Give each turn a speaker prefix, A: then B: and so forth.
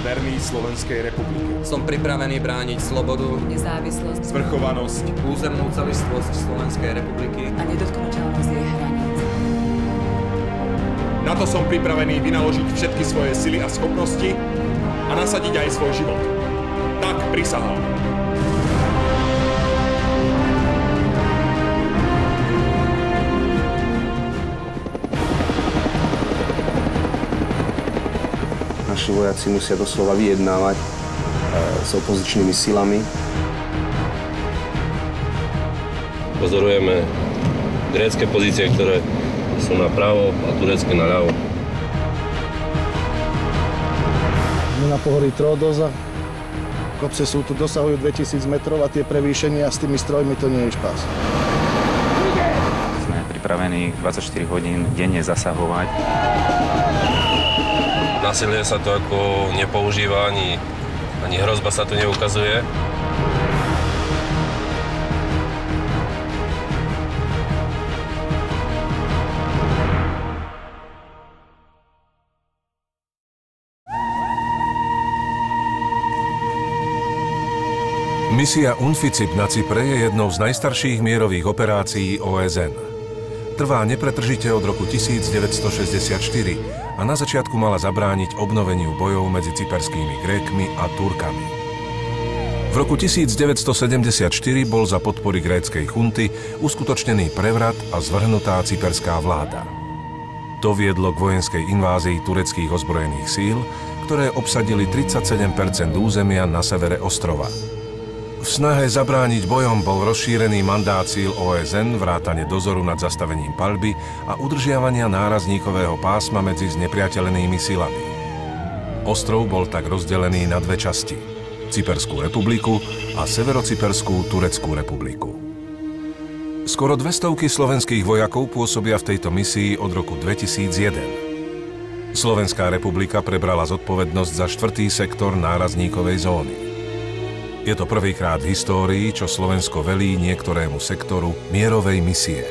A: verný Slovenskej republike.
B: Som pripravený brániť slobodu,
C: nezávislosť,
A: zvrchovanosť,
B: územnú celistvosť Slovenskej republiky
C: a nedotknuteľnosť jej hraníc.
A: Na to som pripravený vynaložiť všetky svoje sily a schopnosti a nasadiť aj svoj život. Tak prisahám.
D: Naši vojaci musia doslova vyjednávať s opozičnými silami.
E: Pozorujeme grécke pozície, ktoré sú napravo a turecké naľavo.
F: My na pohorí Tródoza. Kopce sú tu, dosahujú 2000 metrov a tie prevýšenia s tými strojmi to nie je špás.
G: Sme pripravení 24 hodín denne zasahovať.
E: Násilie sa to ako nepoužíva, ani hrozba sa tu neukazuje.
H: Misia UNFICIP na Cypre je jednou z najstarších mierových operácií OSN. Trvá nepretržite od roku 1964 a na začiatku mala zabrániť obnoveniu bojov medzi cyperskými Grékmi a Turkami. V roku 1974 bol za podpory gréckej chunty uskutočnený prevrat a zvrhnutá cyperská vláda. To viedlo k vojenskej invázii tureckých ozbrojených síl, ktoré obsadili 37% územia na severe ostrova. V snahe zabrániť bojom bol rozšírený mandát síl OSN, vrátane dozoru nad zastavením paľby a udržiavania nárazníkového pásma medzi znepriateľenými silami. Ostrov bol tak rozdelený na dve časti: Cyperskú republiku a Severocyperskú Tureckú republiku. Skoro 200 slovenských vojakov pôsobia v tejto misii od roku 2001. Slovenská republika prebrala zodpovednosť za 4. sektor nárazníkovej zóny. Je to prvýkrát v histórii, čo Slovensko velí niektorému sektoru mierovej misie.